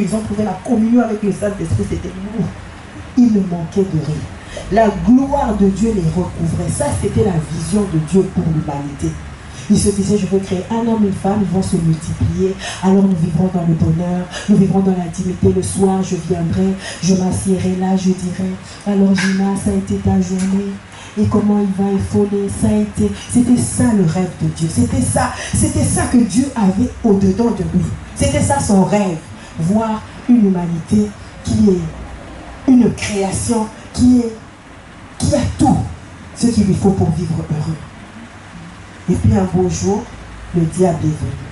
ils ont trouvé la communion avec le Saint-Esprit, c'était lourd. Il ne manquait de rien. La gloire de Dieu les recouvrait. Ça, c'était la vision de Dieu pour l'humanité. Il se disait, je veux créer un homme et une femme, ils vont se multiplier. Alors nous vivrons dans le bonheur, nous vivrons dans l'intimité. Le soir, je viendrai, je m'assierai là, je dirai, alors Gina, ça a été ta journée. Et comment il va effoler, ça a été... C'était ça le rêve de Dieu. C'était ça que Dieu avait au-dedans de lui. C'était ça son rêve. Voir une humanité qui est une création, qui a tout ce qu'il lui faut pour vivre heureux. Et puis un beau jour, le diable est venu.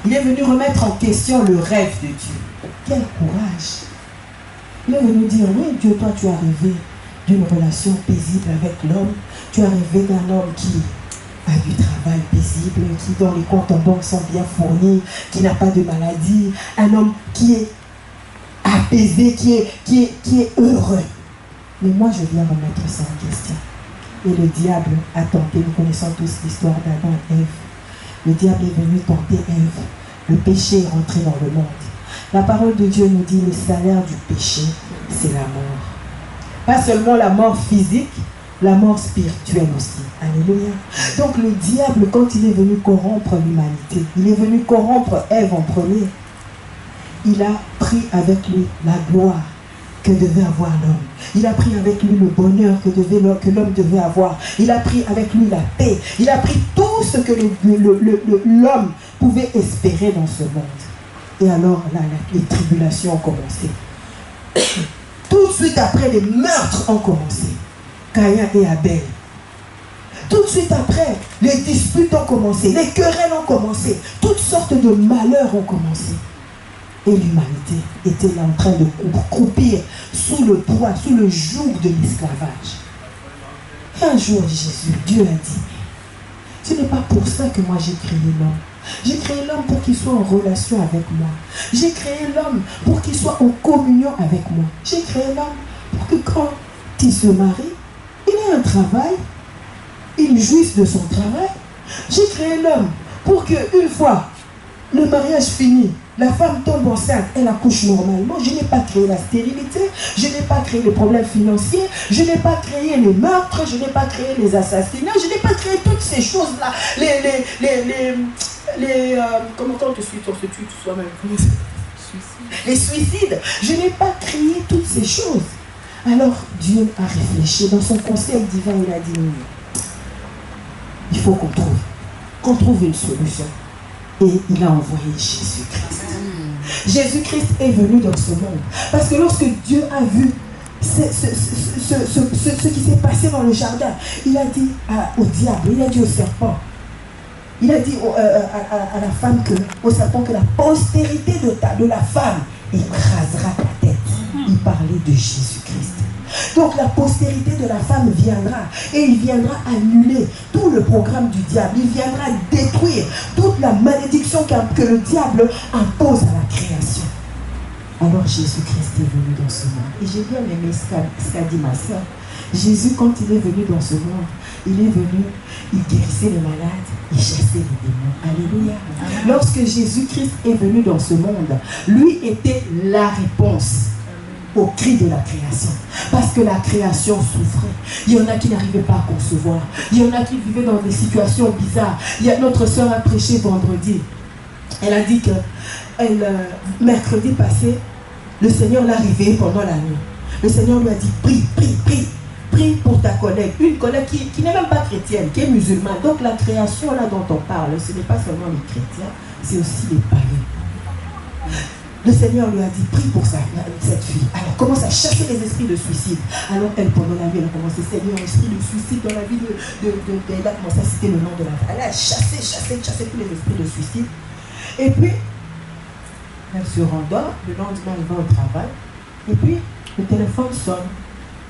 Il est venu remettre en question le rêve de Dieu. Quel courage! Il est venu dire, oui Dieu, toi tu as rêvé d'une relation paisible avec l'homme. Tu as rêvé d'un homme qui a du travail paisible, dont les comptes en banque sont bien fournis, qui n'a pas de maladie. Un homme qui est apaisé, qui est heureux. Mais moi je viens remettre ça en question. Et le diable a tenté, nous connaissons tous l'histoire d'Adam et Ève. Le diable est venu tenter Ève. Le péché est rentré dans le monde. La parole de Dieu nous dit, le salaire du péché, c'est la mort. Pas seulement la mort physique, la mort spirituelle aussi. Alléluia. Donc le diable, quand il est venu corrompre l'humanité, il est venu corrompre Ève en premier. Il a pris avec lui la gloire que devait avoir l'homme. Il a pris avec lui le bonheur que l'homme devait avoir. Il a pris avec lui la paix. Il a pris tout ce que l'homme pouvait espérer dans ce monde. Et alors, là, les tribulations ont commencé. Tout de suite après, les meurtres ont commencé. Caïn et Abel. Tout de suite après, les disputes ont commencé. Les querelles ont commencé. Toutes sortes de malheurs ont commencé. Et l'humanité était là en train de croupir sous le poids, sous le joug de l'esclavage. Et un jour, Jésus, Dieu a dit, ce n'est pas pour ça que moi j'ai créé l'homme. J'ai créé l'homme pour qu'il soit en relation avec moi. J'ai créé l'homme pour qu'il soit en communion avec moi. J'ai créé l'homme pour que quand il se marie, il ait un travail, il jouisse de son travail. J'ai créé l'homme pour qu'une fois le mariage fini, la femme tombe enceinte, elle accouche normalement. Je n'ai pas créé la stérilité, je n'ai pas créé les problèmes financiers, je n'ai pas créé les meurtres, je n'ai pas créé les assassinats, je n'ai pas créé toutes ces choses-là. Comment on te suit, on se tue soi-même. Les suicides. Je n'ai pas créé toutes ces choses. Alors Dieu a réfléchi. Dans son conseil divin, il a dit, il faut qu'on trouve une solution. Et il a envoyé Jésus-Christ. Jésus-Christ est venu dans ce monde. Parce que lorsque Dieu a vu ce qui s'est passé dans le jardin, il a dit au diable, il a dit au serpent, il a dit à la femme, au serpent, que la postérité de la femme écrasera ta tête. Il parlait de Jésus-Christ. Donc la postérité de la femme viendra et il viendra annuler tout le programme du diable. Il viendra détruire toute la malédiction que le diable impose à la création. Alors Jésus-Christ est venu dans ce monde. Et j'ai bien aimé ce qu'a dit ma soeur. Jésus, quand il est venu dans ce monde, il est venu, il guérissait les malades, il chassait les démons. Alléluia. Lorsque Jésus-Christ est venu dans ce monde, lui était la réponse au cri de la création. Parce que la création souffrait. Il y en a qui n'arrivaient pas à concevoir. Il y en a qui vivaient dans des situations bizarres. Notre soeur a prêché vendredi. Elle a dit que mercredi passé, le Seigneur l'a réveillée pendant la nuit. Le Seigneur lui a dit, prie, prie, prie. Prie pour ta collègue. Une collègue qui n'est même pas chrétienne, qui est musulmane. Donc la création là dont on parle, ce n'est pas seulement les chrétiens, c'est aussi les païens. Le Seigneur lui a dit, prie pour cette fille. Alors commence à chasser les esprits de suicide. Alors elle, pendant la nuit, elle a commencé, Seigneur, esprit de suicide dans la vie elle a commencé à citer le nom de la femme. Elle a chassé tous les esprits de suicide. Et puis, elle se rendort, le lendemain elle va au travail. Et puis, le téléphone sonne.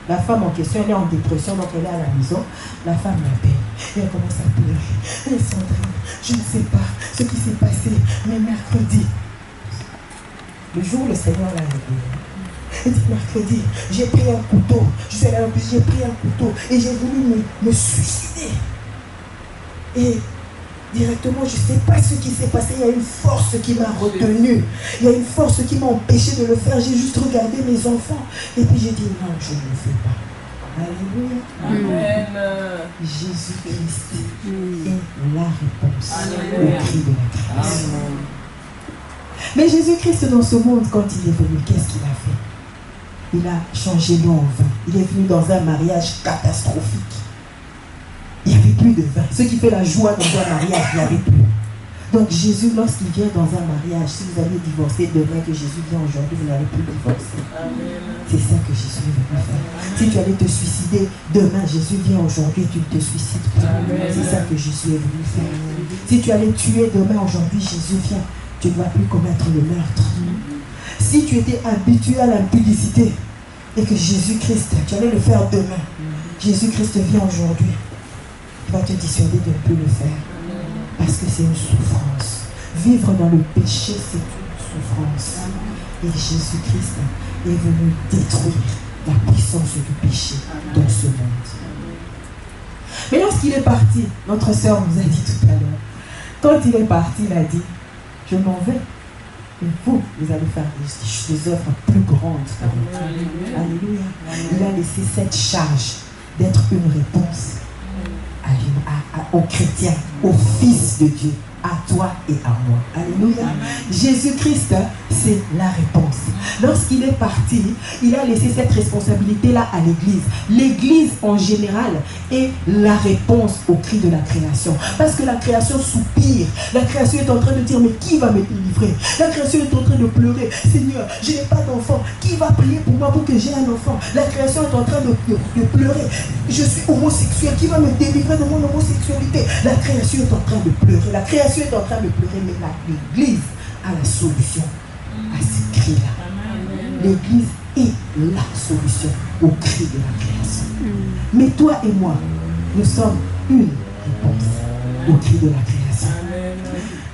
La femme en question, elle est en dépression, donc elle est à la maison. La femme l'appelle. Et elle commence à pleurer. Elle Sandrine, je ne sais pas ce qui s'est passé, mais mercredi, le jour où le Seigneur l'a réveillé, elle dit mercredi, j'ai pris un couteau. Je suis allée à l'hôpital, j'ai pris un couteau et j'ai voulu me suicider. Et directement, je ne sais pas ce qui s'est passé. Il y a une force qui m'a retenu. Il y a une force qui m'a empêché de le faire. J'ai juste regardé mes enfants. Et puis j'ai dit, non, je ne le fais pas. Alléluia. Amen. Jésus-Christ est la réponse au cri de la création. Mais Jésus-Christ dans ce monde, quand il est venu, qu'est-ce qu'il a fait? Il a changé l'eau en vin. Il est venu dans un mariage catastrophique. Il n'y avait plus de vin. Ce qui fait la joie dans un mariage, il n'y avait plus. Donc Jésus, lorsqu'il vient dans un mariage, si vous avez divorcé demain, que Jésus vient aujourd'hui, vous n'allez plus divorcer. C'est ça que Jésus est venu faire. Si tu allais te suicider demain, Jésus vient aujourd'hui, tu ne te suicides plus. C'est ça que Jésus est venu faire. Si tu allais tuer demain, aujourd'hui, Jésus vient. Tu ne vas plus commettre le meurtre. Si tu étais habitué à l'impudicité et que Jésus-Christ, tu allais le faire demain, Jésus-Christ vient aujourd'hui. Il va te dissuader de ne plus le faire. Parce que c'est une souffrance. Vivre dans le péché, c'est une souffrance. Et Jésus-Christ est venu détruire la puissance du péché dans ce monde. Mais lorsqu'il est parti, notre sœur nous a dit tout à l'heure, quand il est parti, il a dit, je m'en vais. Et vous allez faire des œuvres plus grandes. Alléluia. Il a laissé cette charge d'être une réponse aux chrétiens, aux fils de Dieu, à toi et à moi. Alléluia. Jésus-Christ, c'est la réponse. Lorsqu'il est parti, il a laissé cette responsabilité-là à l'Église. L'Église, en général, est la réponse au cri de la création. Parce que la création soupire. La création est en train de dire, mais qui va me délivrer? La création est en train de pleurer. Seigneur, je n'ai pas d'enfant. Qui va prier pour moi pour que j'ai un enfant? La création est en train de pleurer. Je suis homosexuel. Qui va me délivrer de mon homosexualité? La création est en train de pleurer. La création est en train de pleurer, mais l'Église a la solution à ce cri-là. L'Église est la solution au cri de la création. Mais toi et moi, nous sommes une réponse au cri de la création.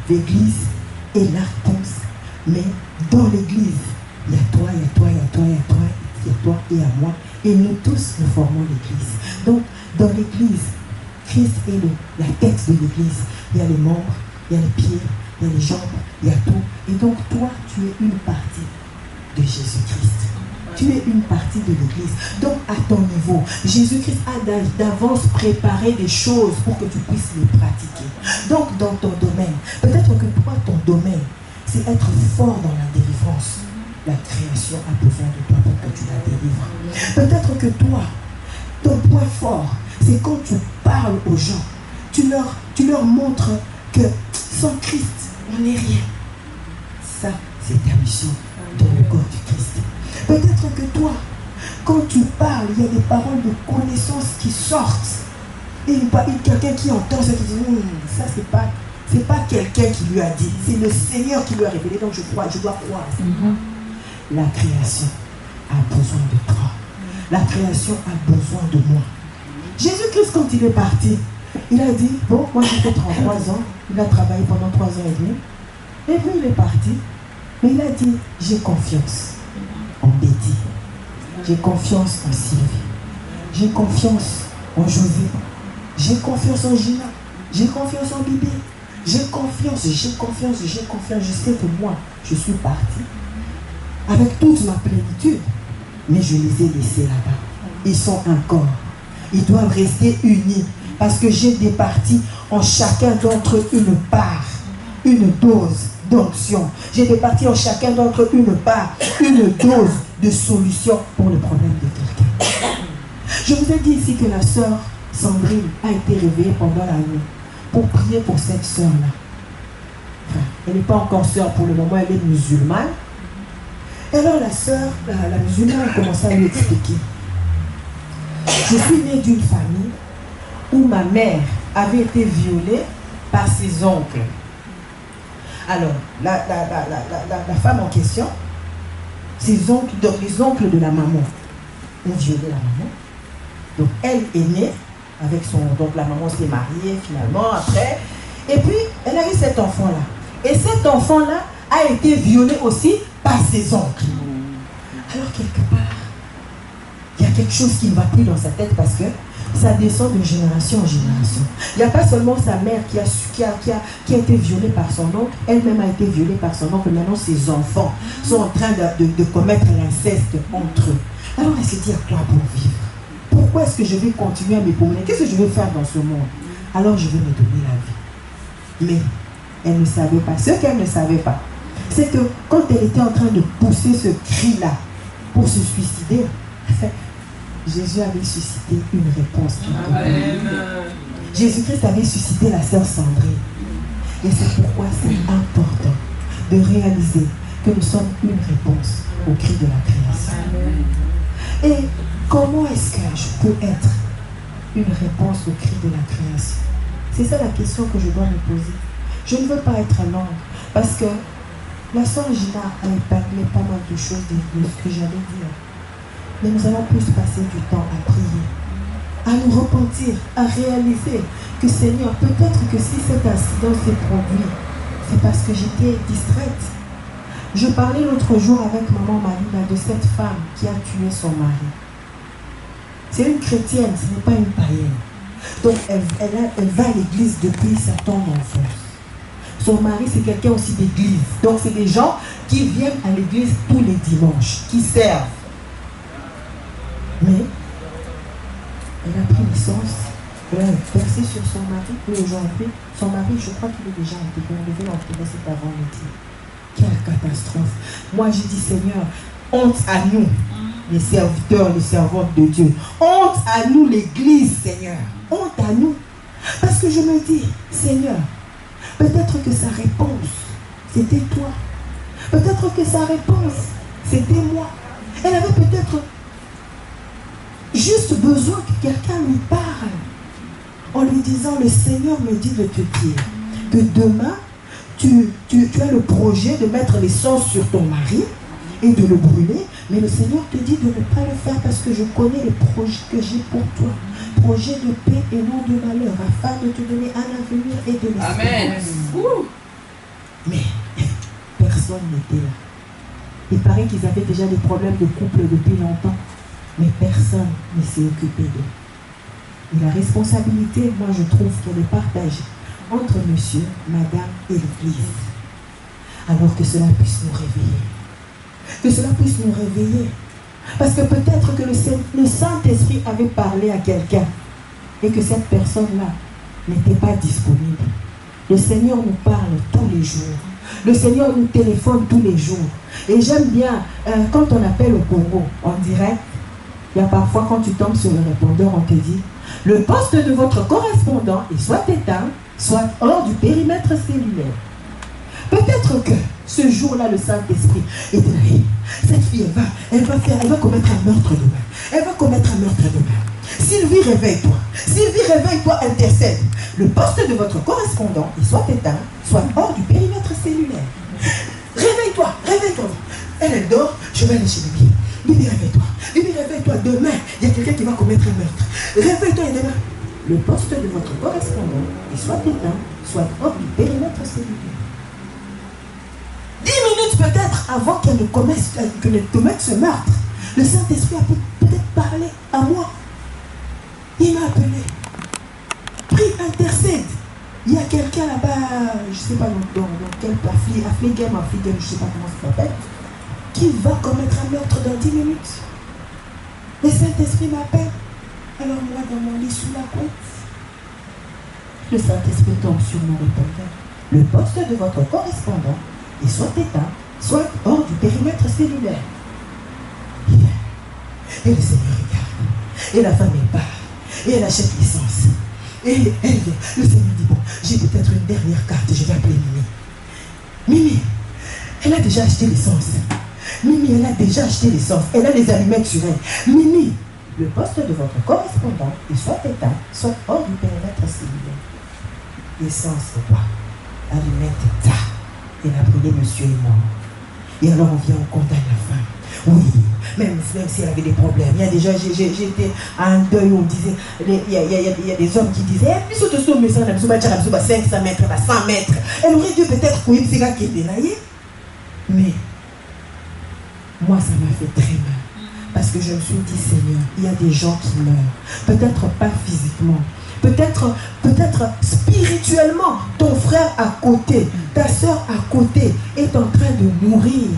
L'Église est la réponse, mais dans l'Église, il y a toi, il y a toi, il y a toi, il y a toi, il y a toi et à moi. Et nous tous, nous formons l'Église. Donc, dans l'Église, Christ est la tête de l'Église. Il y a les membres, il y a les pieds, il y a les jambes, il y a tout. Et donc, toi, tu es une partie de Jésus-Christ. Tu es une partie de l'Église. Donc, à ton niveau, Jésus-Christ a d'avance préparé des choses pour que tu puisses les pratiquer. Donc, dans ton domaine, peut-être que toi, ton domaine, c'est être fort dans la délivrance. La création a besoin de toi pour que tu la délivres. Peut-être que toi, ton point fort, c'est quand tu parles aux gens, tu leur montres que sans Christ, on n'est rien. Ça, c'est ta mission dans le corps du Christ. Peut-être que toi, quand tu parles, il y a des paroles de connaissance qui sortent. Et quelqu'un qui entend ça, qui dit, ça c'est pas quelqu'un qui lui a dit, c'est le Seigneur qui lui a révélé, donc je dois croire. La création a besoin de toi. La création a besoin de moi. Jésus-Christ, quand il est parti, il a dit, bon, moi j'ai fait 33 ans, il a travaillé pendant 3 ans et demi, et puis il est parti, mais il a dit, j'ai confiance en Betty, j'ai confiance en Sylvie, j'ai confiance en José, j'ai confiance en Gina, j'ai confiance en Bibi, j'ai confiance, je sais que moi, je suis parti avec toute ma plénitude, mais je les ai laissés là-bas. Ils sont un corps. Ils doivent rester unis parce que j'ai départi en chacun d'entre eux une part, une dose d'onction. J'ai départi en chacun d'entre eux une part, une dose de solution pour le problème de quelqu'un. Je vous ai dit ici que la sœur Sandrine a été réveillée pendant la nuit pour prier pour cette sœur-là. Enfin, elle n'est pas encore sœur pour le moment, elle est musulmane. Et alors la sœur, la musulmane a commencé à lui expliquer. Je suis née d'une famille où ma mère avait été violée par ses oncles. Alors, la femme en question, ses oncles, donc les oncles de la maman, ont violé la maman. Donc elle est née avec son... Donc la maman s'est mariée finalement après. Et puis, elle a eu cet enfant-là. Et cet enfant-là a été violé aussi par ses oncles. Alors quelque part, il y a quelque chose qui ne va plus dans sa tête parce que Ça descend de génération en génération. Il n'y a pas seulement sa mère qui a été violée par son oncle, elle-même a été violée par son oncle. Maintenant, ses enfants sont en train de commettre l'inceste entre eux. Alors, elle se dit à quoi pour vivre? Pourquoi est-ce que je vais continuer à me promener? Qu'est-ce que je vais faire dans ce monde? Alors, je vais me donner la vie. Mais elle ne savait pas. Ce qu'elle ne savait pas, c'est que quand elle était en train de pousser ce cri-là pour se suicider, Jésus avait suscité une réponse. Jésus-Christ avait suscité la sœur Sandrine. Et c'est pourquoi c'est important de réaliser que nous sommes une réponse au cri de la création. Et comment est-ce que je peux être une réponse au cri de la création? C'est ça la question que je dois me poser. Je ne veux pas être longue parce que la sœur Gina a épargné pas mal de choses de ce que j'allais dire. Mais nous allons plus passer du temps à prier, à nous repentir, à réaliser que Seigneur, peut-être que si cet incident s'est produit, c'est parce que j'étais distraite. Je parlais l'autre jour avec maman Marina de cette femme qui a tué son mari. C'est une chrétienne, ce n'est pas une païenne. Donc elle va à l'église depuis sa tendre enfance. Son mari, c'est quelqu'un aussi d'église. Donc c'est des gens qui viennent à l'église tous les dimanches, qui servent. Mais elle a pris licence, elle a versé sur son mari, et aujourd'hui, son mari, je crois qu'il est déjà intégré, on devait l'enterrer cet avant-midi. Quelle catastrophe! Moi, j'ai dit, Seigneur, honte à nous, les serviteurs, les servantes de Dieu. Honte à nous, l'église, Seigneur. Honte à nous. Parce que je me dis, Seigneur, peut-être que sa réponse, c'était toi. Peut-être que sa réponse, c'était moi. Elle avait peut-être juste besoin que quelqu'un lui parle en lui disant, le Seigneur me dit de te dire que demain, tu as le projet de mettre l'essence sur ton mari et de le brûler, mais le Seigneur te dit de ne pas le faire parce que je connais les projets que j'ai pour toi. Projet de paix et non de malheur, afin de te donner un avenir et de l'espérance. Mais personne n'était là. Il paraît qu'ils avaient déjà des problèmes de couple depuis longtemps, mais personne ne s'est occupé d'eux. Et la responsabilité, moi je trouve qu'elle est partagée entre monsieur, madame et l'église. Alors que cela puisse nous réveiller. Que cela puisse nous réveiller. Parce que peut-être que le Saint-Esprit avait parlé à quelqu'un et que cette personne-là n'était pas disponible. Le Seigneur nous parle tous les jours. Le Seigneur nous téléphone tous les jours. Et j'aime bien, quand on appelle au Congo, en direct, il y a parfois quand tu tombes sur le répondeur, on te dit, le poste de votre correspondant est soit éteint, soit hors du périmètre cellulaire. Peut-être que ce jour-là, le Saint-Esprit était là. Cette fille, elle va commettre un meurtre demain. Elle va commettre un meurtre demain. Sylvie, réveille-toi. Sylvie, réveille-toi, intercède. Le poste de votre correspondant est soit éteint, soit hors du périmètre cellulaire. Réveille-toi, réveille-toi. Elle dort, je vais aller chez Bibi. Bibi, réveille-toi. Bibi, réveille-toi. Demain, il y a quelqu'un qui va commettre un meurtre. Réveille-toi et demain. Le poste de votre correspondant est soit éteint, soit hors du périmètre cellulaire. 10 minutes peut-être avant qu'elle ne commette ce meurtre, le Saint-Esprit a peut-être parlé à moi. Il m'a appelé. Prie, intercède. Il y a quelqu'un là-bas, je ne sais pas dans quel Affligem, je ne sais pas comment ça s'appelle, qui va commettre un meurtre dans 10 minutes. Le Saint-Esprit m'appelle. Alors moi, dans mon lit sous la couette, le Saint-Esprit tombe sur mon répondeur. Le poste de votre correspondant est soit éteint, soit hors du périmètre cellulaire. Et le Seigneur regarde. Et la femme, elle part. Et elle achète l'essence. Et elle vient. Le Seigneur dit, bon, j'ai peut-être une dernière carte, je vais appeler Mimi. Mimi, elle a déjà acheté l'essence. Mimi, elle a déjà acheté l'essence. Elle a les allumettes sur elle. Mimi, le poste de votre correspondant est soit éteint, soit hors du périmètre cellulaire. L'essence, c'est quoi? Allumette, ta. Et la brûlé, monsieur est mort. Et alors on vient, on condamne la femme. Oui, même si elle avait des problèmes. Il y a déjà, j'ai été à un deuil où on disait, il y a des hommes qui disaient, eh, plus de ce message, 500 mètres, 100 mètres. Elle aurait dû peut-être courir, c'est là qui était là. Mais moi, ça m'a fait très mal. Parce que je me suis dit, Seigneur, il y a des gens qui meurent. Peut-être pas physiquement. Peut-être spirituellement, ton frère à côté, ta soeur à côté est en train de mourir.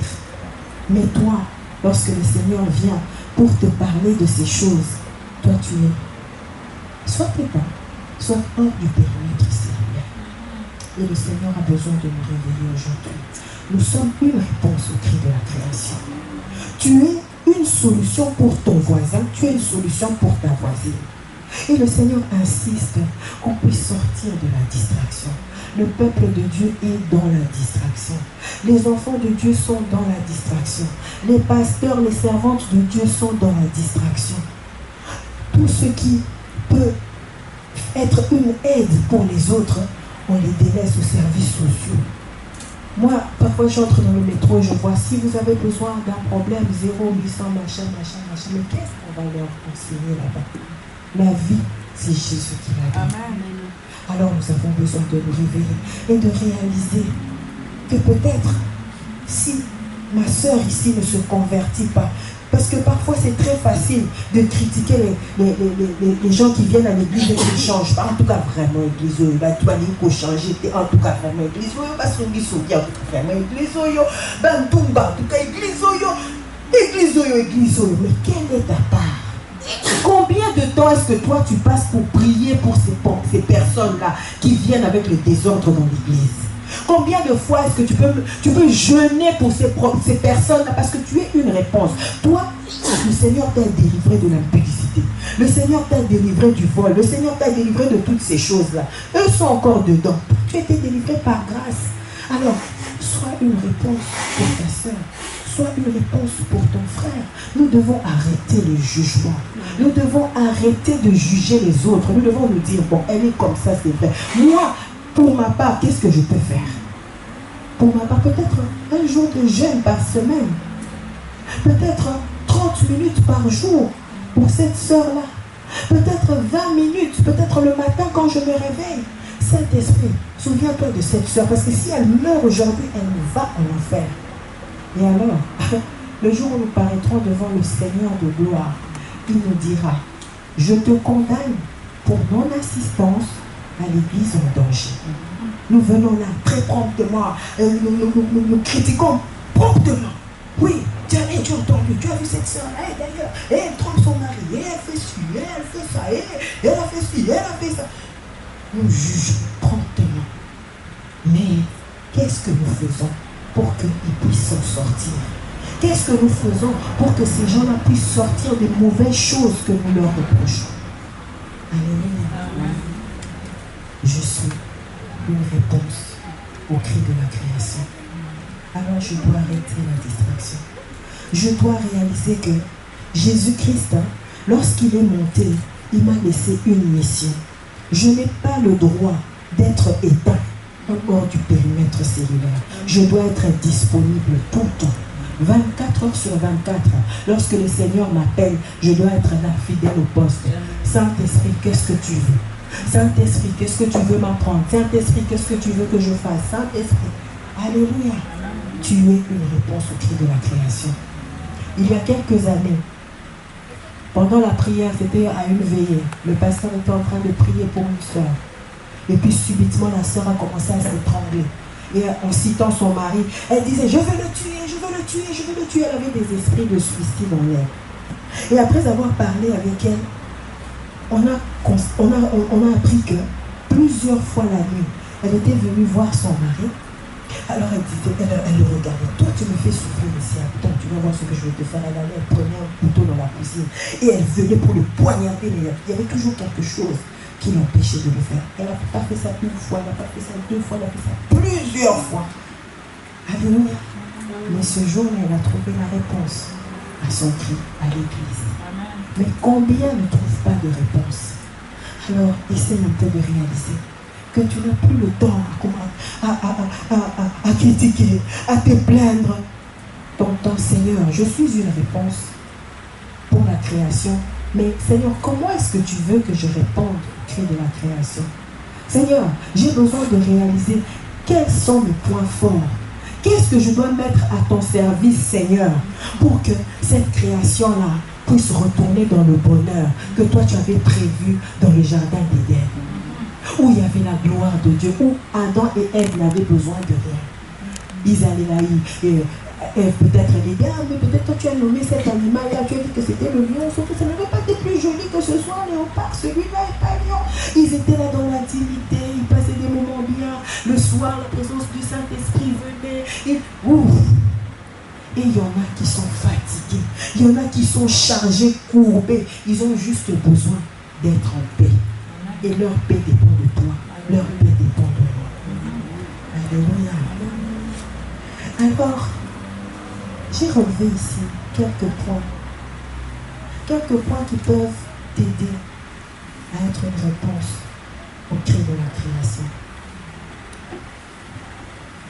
Mais toi, lorsque le Seigneur vient pour te parler de ces choses, toi tu es soit dedans, soit hors du périmètre cérébral. Et le Seigneur a besoin de nous réveiller aujourd'hui. Nous sommes une réponse au cri de la création. Tu es une solution pour ton voisin, tu es une solution pour ta voisine. Et le Seigneur insiste qu'on puisse sortir de la distraction. Le peuple de Dieu est dans la distraction. Les enfants de Dieu sont dans la distraction. Les pasteurs, les servantes de Dieu sont dans la distraction. Tout ce qui peut être une aide pour les autres, on les délaisse aux services sociaux. Moi, parfois j'entre dans le métro et je vois, si vous avez besoin d'un problème, 0800, machin. Mais qu'est-ce qu'on va leur enseigner là-bas? La vie, c'est Jésus qui l'a donné. Alors nous avons besoin de nous réveiller et de réaliser que peut-être si ma soeur ici ne se convertit pas, parce que parfois c'est très facile de critiquer les gens qui viennent à l'église et qui ne changent pas. En tout cas vraiment l'église, tu vas dire qu'il faut changer, en tout cas vraiment l'église, parce que l'église, en tout cas vraiment l'église, en tout cas église, mais quelle est ta part? Combien de temps est-ce que toi tu passes pour prier pour ces personnes-là qui viennent avec le désordre dans l'église? Combien de fois est-ce que tu peux jeûner pour ces personnes-là parce que tu es une réponse? Toi, le Seigneur t'a délivré de l'impudicité. Le Seigneur t'a délivré du vol. Le Seigneur t'a délivré de toutes ces choses-là. Eux sont encore dedans. Tu as été délivré par grâce. Alors, sois une réponse pour ta soeur. Sois une réponse pour ton frère. Nous devons arrêter le jugement. Nous devons arrêter de juger les autres. Nous devons nous dire, bon, elle est comme ça, c'est vrai. Moi, pour ma part, qu'est-ce que je peux faire? Pour ma part, peut-être un jour de jeûne par semaine. Peut-être 30 minutes par jour pour cette sœur-là. Peut-être 20 minutes, peut-être le matin quand je me réveille. Saint-Esprit, souviens-toi de cette sœur, parce que si elle meurt aujourd'hui, elle va en enfer. Et alors, le jour où nous paraîtrons devant le Seigneur de gloire, il nous dira, je te condamne pour non-assistance à l'église en danger. Nous venons là très promptement, nous critiquons promptement. Oui, tu as entendu, tu as vu cette soeur-là, et d'ailleurs, elle trompe son mari, et elle fait ci, et elle fait ça, et elle a fait ci, et elle a fait ça. Nous jugeons promptement. Mais qu'est-ce que nous faisons pour qu'ils puissent s'en sortir? Qu'est-ce que nous faisons pour que ces gens-là puissent sortir des mauvaises choses que nous leur reprochons? Alléluia. Je suis une réponse au cri de la création. Alors je dois arrêter la distraction. Je dois réaliser que Jésus-Christ, lorsqu'il est monté, il m'a laissé une mission. Je n'ai pas le droit d'être éteint hors du périmètre cellulaire. Je dois être disponible tout le temps. 24 heures sur 24. Lorsque le Seigneur m'appelle, je dois être là, fidèle au poste. Saint-Esprit, qu'est-ce que tu veux? Saint-Esprit, qu'est-ce que tu veux m'apprendre? Saint-Esprit, qu'est-ce que tu veux que je fasse? Saint-Esprit, alléluia. Tu es une réponse au cri de la création. Il y a quelques années, pendant la prière, c'était à une veillée. Le pasteur était en train de prier pour une soeur. Et puis subitement, la soeur a commencé à s'étrangler. Et en citant son mari, elle disait, je veux le tuer, je veux le tuer, je veux le tuer. Elle avait des esprits de suicide en elle. Et après avoir parlé avec elle, on a appris que plusieurs fois la nuit, elle était venue voir son mari. Alors elle disait, elle le regardait, toi tu me fais souffrir ici, attends, tu vas voir ce que je vais te faire. Elle allait, elle prenait un couteau dans la cuisine et elle venait pour le poignarder, mais il y avait toujours quelque chose qui l'empêchait de le faire. Elle n'a pas fait ça une fois, elle n'a pas fait ça deux fois, elle a fait ça plusieurs fois. Alléluia. Mais ce jour-là, elle a trouvé la réponse à son cri à l'église. Mais combien ne trouvent pas de réponse? Alors, essaye un peu de réaliser que tu n'as plus le temps à critiquer, à te plaindre. Ton Seigneur, je suis une réponse pour la création. Mais Seigneur, comment est-ce que tu veux que je réponde au cri de la création? Seigneur, j'ai besoin de réaliser quels sont mes points forts. Qu'est-ce que je dois mettre à ton service, Seigneur, pour que cette création-là puisse retourner dans le bonheur que toi tu avais prévu dans le jardin d'Éden, où il y avait la gloire de Dieu, où Adam et Ève n'avaient besoin de rien. Ils allaient là, Ève peut-être elle dit, ah mais peut-être toi tu as nommé cet animal-là, tu as dit que c'était le lion, sauf que ça n'avait pas été plus joli que ce soit un léopard, celui-là est pas lion. Ils étaient là dans l'intimité, ils passaient des moments bien. Le soir, la présence du Saint-Esprit venait. Et il y en a qui sont fatigués, il y en a qui sont chargés, courbés. Ils ont juste besoin d'être en paix. Et leur paix dépend de toi, leur paix dépend de moi. Alléluia. Alors, j'ai relevé ici quelques points qui peuvent t'aider à être une réponse au cri de la création.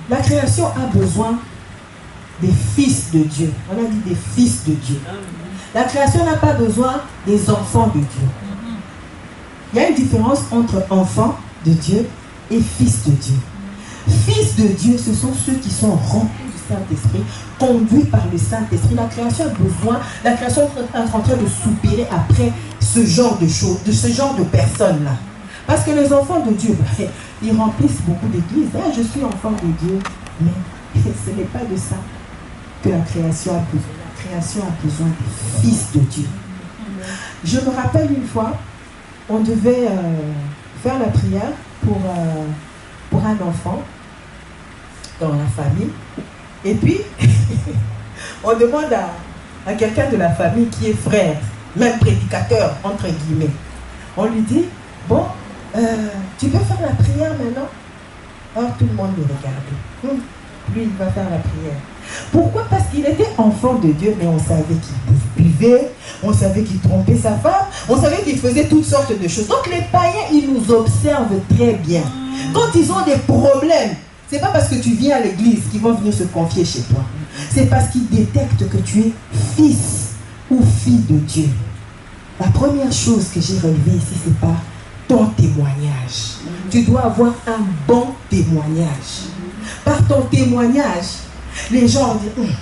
La création a besoin des fils de Dieu. On a dit des fils de Dieu. La création n'a pas besoin des enfants de Dieu. Il y a une différence entre enfants de Dieu et fils de Dieu. Fils de Dieu, ce sont ceux qui sont remplis du Saint-Esprit, conduits par le Saint-Esprit. La création a besoin, la création est en train de soupirer après ce genre de choses, de ce genre de personnes-là. Parce que les enfants de Dieu, ils remplissent beaucoup d'églises. Ah, je suis enfant de Dieu, mais ce n'est pas de ça que la création a besoin. La création a besoin des fils de Dieu. Je me rappelle une fois, on devait faire la prière pour un enfant dans la famille. Et puis, on demande à quelqu'un de la famille qui est frère, même prédicateur, entre guillemets. On lui dit, bon, tu veux faire la prière maintenant? Alors tout le monde le regardait. Lui, il va faire la prière. Pourquoi? Parce qu'il était enfant de Dieu, mais on savait qu'il buvait, on savait qu'il trompait sa femme, on savait qu'il faisait toutes sortes de choses. Donc les païens, ils nous observent très bien. Quand ils ont des problèmes, ce n'est pas parce que tu viens à l'église qu'ils vont venir se confier chez toi. C'est parce qu'ils détectent que tu es fils ou fille de Dieu. La première chose que j'ai relevée ici, c'est par ton témoignage. Tu dois avoir un bon témoignage. Par ton témoignage, les gens disent,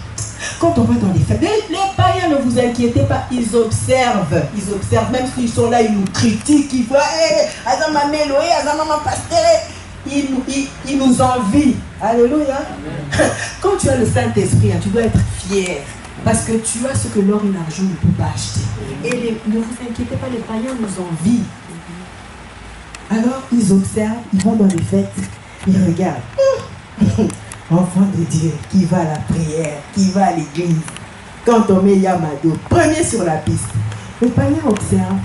quand on va dans les fêtes, les païens, ne vous inquiétez pas, ils observent, même s'ils sont là, ils nous critiquent, ils voient, Azama Méloé, Azama Pasteur, ils nous envient. Alléluia. Quand tu as le Saint-Esprit, tu dois être fier, parce que tu as ce que l'or et l'argent ne peuvent pas acheter. Et ne vous inquiétez pas, les païens nous envient. Alors, ils observent, ils vont dans les fêtes, ils regardent. Enfant de Dieu, qui va à la prière, qui va à l'église. Quand on met Yamado, premier sur la piste. Le païen observe,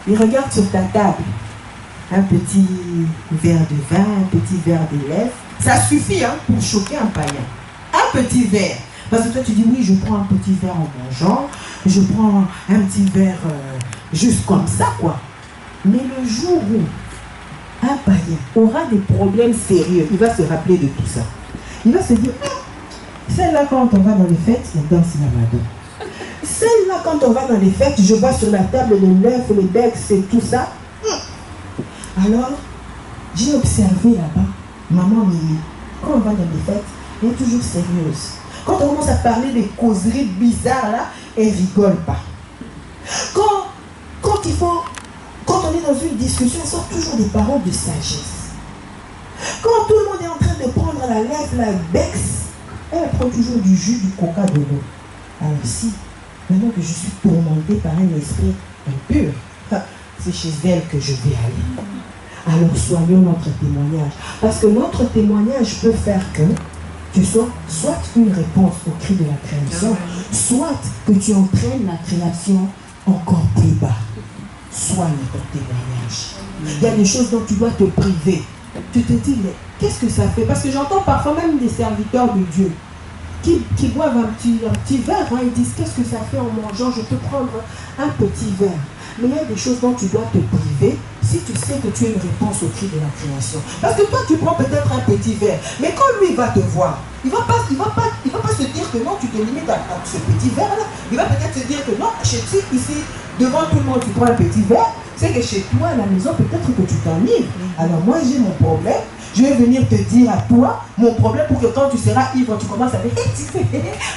il regarde sur ta table. Un petit verre de vin, un petit verre de lait. Ça suffit pour choquer un païen. Un petit verre. Parce que toi tu dis, oui, je prends un petit verre en mangeant, je prends un petit verre juste comme ça, quoi. Mais le jour où un païen aura des problèmes sérieux, il va se rappeler de tout ça. Il va se dire, celle-là quand on va dans les fêtes, il danse Yamado. Celle-là quand on va dans les fêtes, je vois sur la table le l'œuf, les becs, c'est tout ça. Alors, j'ai observé là-bas, maman Mimi, quand on va dans les fêtes, elle est toujours sérieuse. Quand on commence à parler des causeries bizarres là, elle rigole pas. Quand on est dans une discussion, elle sort toujours des paroles de sagesse. Quand tout le monde est en train de prendre la lèvre, la bex, elle prend toujours du jus, du coca de l'eau. Alors si, maintenant que je suis tourmentée par un esprit impur, c'est chez elle que je vais aller. Alors soignons notre témoignage. Parce que notre témoignage peut faire que tu sois soit une réponse au cri de la création, soit que tu entraînes la création encore plus bas. Soigne ton témoignage. Il y a des choses dont tu dois te priver. Tu te dis, mais qu'est-ce que ça fait? Parce que j'entends parfois même des serviteurs de Dieu qui boivent un petit verre, ils disent, qu'est-ce que ça fait en mangeant? Je peux prendre un petit verre. Mais il y a des choses dont tu dois te priver si tu sais que tu es une réponse au cri de la création. Parce que toi, tu prends peut-être un petit verre, mais quand lui va te voir, il va pas se dire que non, tu te limites à ce petit verre-là. Il va peut-être se dire que non, chez toi, ici, devant tout le monde, tu prends un petit verre. C'est que chez toi, à la maison, peut-être que tu t'enivres. Alors moi, j'ai mon problème. Je vais venir te dire à toi mon problème pour que quand tu seras ivre, tu commences à faire.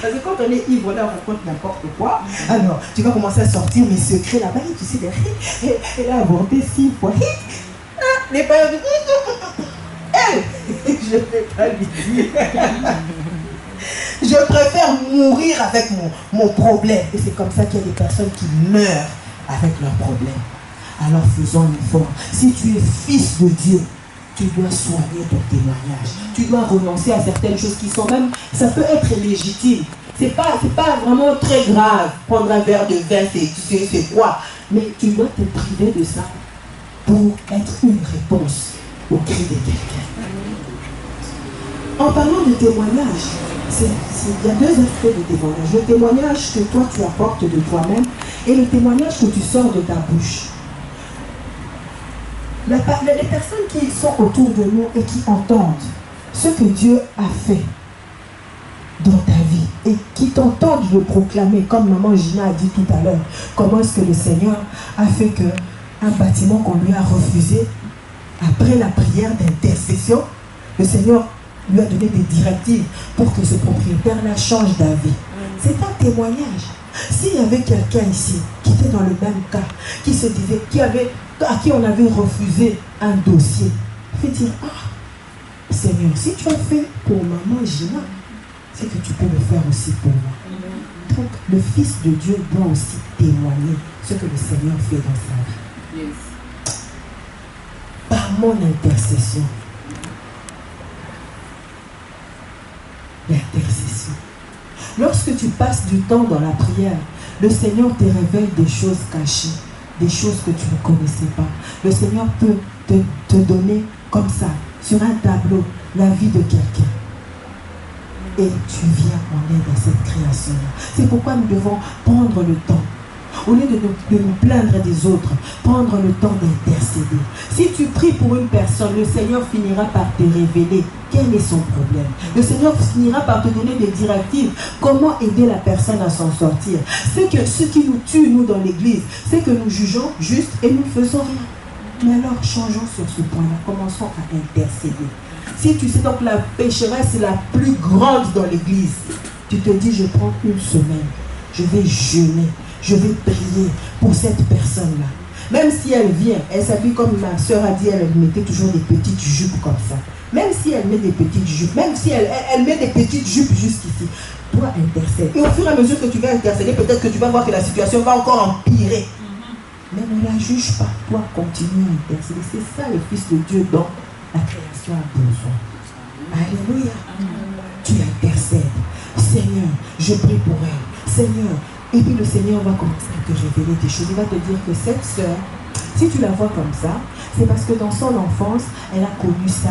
Parce que quand on est ivre, là, on raconte n'importe quoi. Alors, tu vas commencer à sortir mes secrets là-bas et tu sais, elle a avorté 6 fois. Les pères je ne vais pas lui dire. Je préfère mourir avec mon problème. Et c'est comme ça qu'il y a des personnes qui meurent avec leurs problèmes. Alors faisons un effort. Si tu es fils de Dieu, tu dois soigner ton témoignage. Tu dois renoncer à certaines choses qui sont même, ça peut être légitime. C'est pas vraiment très grave. Prendre un verre de vin, c'est quoi? Mais tu dois te priver de ça pour être une réponse au cri de quelqu'un. En parlant de témoignage, il y a 2 aspects de témoignage. Le témoignage que toi tu apportes de toi-même et le témoignage que tu sors de ta bouche. Les personnes qui sont autour de nous et qui entendent ce que Dieu a fait dans ta vie et qui t'entendent le proclamer, comme maman Gina a dit tout à l'heure, comment est-ce que le Seigneur a fait qu'un bâtiment qu'on lui a refusé, après la prière d'intercession, le Seigneur lui a donné des directives pour que ce propriétaire-là change d'avis. C'est un témoignage. S'il y avait quelqu'un ici qui était dans le même cas, qui se disait, à qui on avait refusé un dossier, il fait dire, ah, Seigneur, si tu as fait pour maman Gina, c'est que tu peux le faire aussi pour moi. Donc, le Fils de Dieu doit aussi témoigner ce que le Seigneur fait dans sa vie. Yes. Par mon intercession. L'intercession. Lorsque tu passes du temps dans la prière, le Seigneur te révèle des choses cachées, des choses que tu ne connaissais pas. Le Seigneur peut te donner comme ça, sur un tableau, la vie de quelqu'un. Et tu viens en aide à cette création-là. C'est pourquoi nous devons prendre le temps. Au lieu de nous plaindre des autres, prendre le temps d'intercéder. Si tu pries pour une personne, le Seigneur finira par te révéler quel est son problème. Le Seigneur finira par te donner des directives. Comment aider la personne à s'en sortir. C'est que ce qui nous tue, nous, dans l'église, c'est que nous jugeons juste et nous ne faisons rien. Mais alors, changeons sur ce point-là. Commençons à intercéder. Si tu sais donc la pécheresse est la plus grande dans l'église, tu te dis, je prends une semaine, je vais jeûner. Je vais prier pour cette personne-là. Même si elle vient, elle s'habille comme ma soeur a dit, elle mettait toujours des petites jupes comme ça. Même si elle met des petites jupes, même si elle met des petites jupes jusqu'ici, toi intercède. Et au fur et à mesure que tu vas intercéder, peut-être que tu vas voir que la situation va encore empirer. Mais ne la juge pas. Toi, continue à intercéder. C'est ça le Fils de Dieu dont la création a besoin. Alléluia. Tu intercèdes. Seigneur, je prie pour elle. Seigneur. Et puis le Seigneur va commencer à te révéler des choses. Il va te dire que cette sœur, si tu la vois comme ça, c'est parce que dans son enfance, elle a connu ça.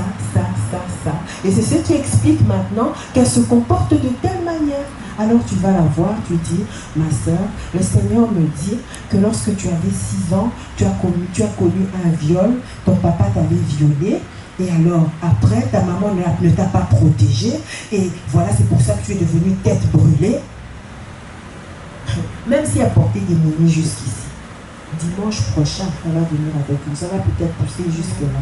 Et c'est ce qui explique maintenant qu'elle se comporte de telle manière. Alors tu vas la voir, tu dis, ma sœur, le Seigneur me dit que lorsque tu avais 6 ans, tu as connu un viol, ton papa t'avait violé. Et alors, après, ta maman ne t'a pas protégé. Et voilà, c'est pour ça que tu es devenue tête brûlée. Même si elle portait des mounis jusqu'ici, dimanche prochain, elle va venir avec nous. Ça va peut-être pousser jusque-là.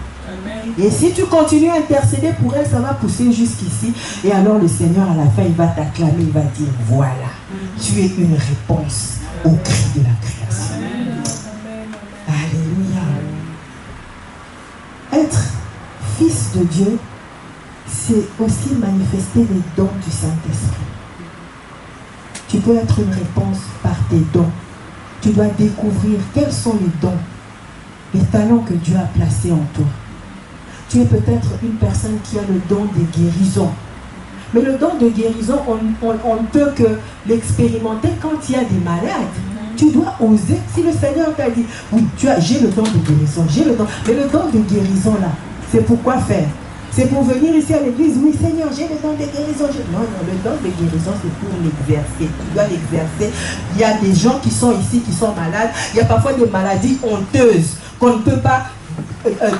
Et si tu continues à intercéder pour elle, ça va pousser jusqu'ici. Et alors le Seigneur, à la fin, il va t'acclamer, il va dire, voilà, tu es une réponse au cri de la création. Alléluia. Être fils de Dieu, c'est aussi manifester les dons du Saint-Esprit. Tu peux être une réponse par tes dons. Tu dois découvrir quels sont les dons, les talents que Dieu a placés en toi. Tu es peut-être une personne qui a le don de guérison. Mais le don de guérison, on ne peut que l'expérimenter quand il y a des malades. Tu dois oser. Si le Seigneur t'a dit, oui, j'ai le don de guérison, j'ai le don. Mais le don de guérison là, c'est pour quoi faire? C'est pour venir ici à l'église, oui Seigneur, j'ai le don de guérison. Non, le don de guérison, c'est pour l'exercer. Tu dois l'exercer. Il y a des gens qui sont ici, qui sont malades. Il y a parfois des maladies honteuses qu'on ne peut pas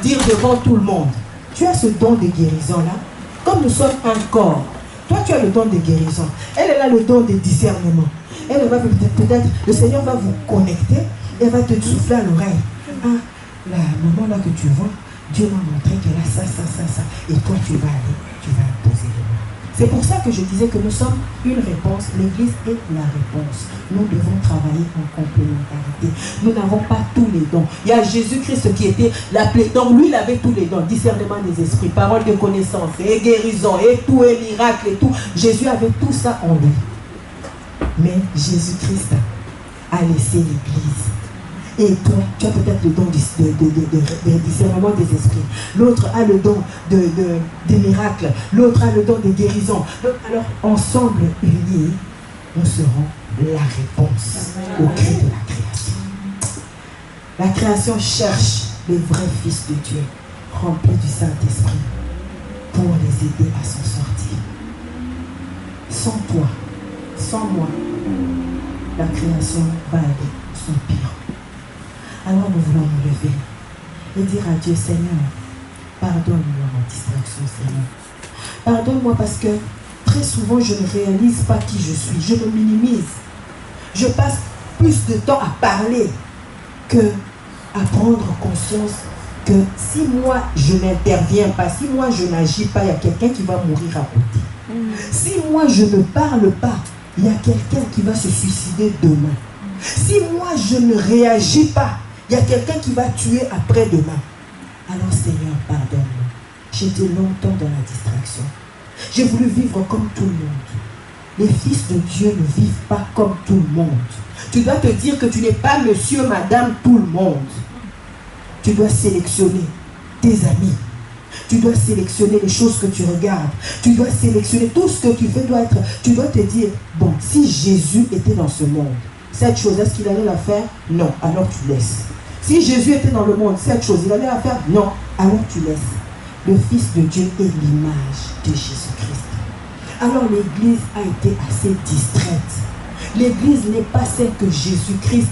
dire devant tout le monde. Tu as ce don de guérison-là. Comme nous sommes un corps, toi Toi, tu as le don de guérison. Elle a le don de discernement. Elle va peut-être, le Seigneur va vous connecter et va te souffler à l'oreille. Ah, la maman là que tu vois, Dieu m'a montré qu'elle a ça. Et toi, tu vas aller, tu vas poser les mains. C'est pour ça que je disais que nous sommes une réponse. L'Église est la réponse. Nous devons travailler en complémentarité. Nous n'avons pas tous les dons. Il y a Jésus-Christ qui était l'appelé. Donc lui, il avait tous les dons. Discernement des esprits, parole de connaissance, et guérison, et tout, et miracle, et tout. Jésus avait tout ça en lui. Mais Jésus-Christ a laissé l'Église. Et toi, tu as peut-être le don de discernement des esprits. L'autre a le don des miracles. L'autre a le don des guérisons. Alors, ensemble, unis, nous serons la réponse au cri de la création. La création cherche les vrais fils de Dieu, remplis du Saint-Esprit, pour les aider à s'en sortir. Sans toi, sans moi, la création va aller son pire. Alors nous voulons nous lever et dire à Dieu, Seigneur, pardonne-moi ma distraction, Seigneur. Pardonne-moi parce que très souvent je ne réalise pas qui je suis. Je me minimise. Je passe plus de temps à parler que à prendre conscience que si moi je n'interviens pas, si moi je n'agis pas, il y a quelqu'un qui va mourir à côté. Si moi je ne parle pas, il y a quelqu'un qui va se suicider demain. Si moi je ne réagis pas, il y a quelqu'un qui va tuer après-demain. Alors Seigneur, pardonne-moi. J'étais longtemps dans la distraction. J'ai voulu vivre comme tout le monde. Les fils de Dieu ne vivent pas comme tout le monde. Tu dois te dire que tu n'es pas monsieur, madame, tout le monde. Tu dois sélectionner tes amis. Tu dois sélectionner les choses que tu regardes. Tu dois sélectionner tout ce que tu fais. Tu dois te dire, bon, si Jésus était dans ce monde, cette chose, est-ce qu'il allait la faire? Non, alors tu laisses. Si Jésus était dans le monde, cette chose, il allait la faire? Non, alors tu laisses. Le Fils de Dieu est l'image de Jésus-Christ. Alors l'Église a été assez distraite. L'Église n'est pas celle que Jésus-Christ,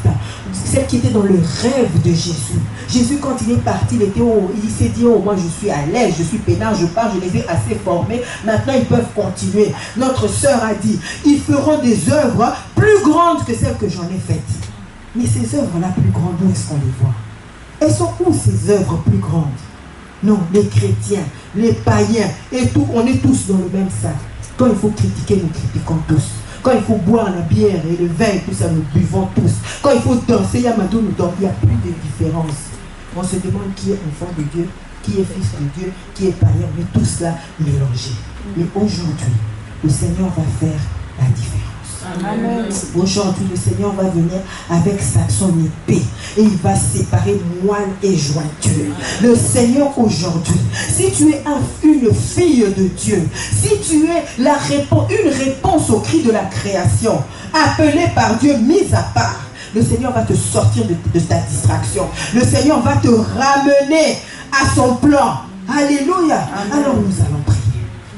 celle qui était dans le rêve de Jésus. Jésus, quand il est parti, il s'est dit, oh, moi je suis à l'aise, je suis peinard, je pars, je les ai assez formés, maintenant ils peuvent continuer. Notre sœur a dit, ils feront des œuvres plus grandes que celles que j'en ai faites. Mais ces œuvres-là plus grandes, où est-ce qu'on les voit? Elles sont où ces œuvres plus grandes? Non, les chrétiens, les païens, et tout, on est tous dans le même sac. Quand il faut critiquer, nous critiquons tous. Quand il faut boire la bière et le vin et tout ça, nous buvons tous. Quand il faut danser, Yamadou nous danse. Il n'y a plus de différence. On se demande qui est enfant de Dieu, qui est fils de Dieu, qui est païen, mais tout cela mélangé. Mais aujourd'hui, le Seigneur va faire la différence. Amen. Aujourd'hui, le Seigneur va venir avec son épée et il va séparer moine et jointure. Le Seigneur aujourd'hui, si tu es une fille de Dieu, si tu es une réponse au cri de la création, appelée par Dieu, mise à part, le Seigneur va te sortir de ta distraction. Le Seigneur va te ramener à son plan. Alléluia. Amen. Alors nous allons prier.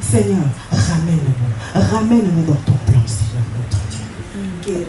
Seigneur, ramène-nous dans ton plan, Seigneur notre Dieu.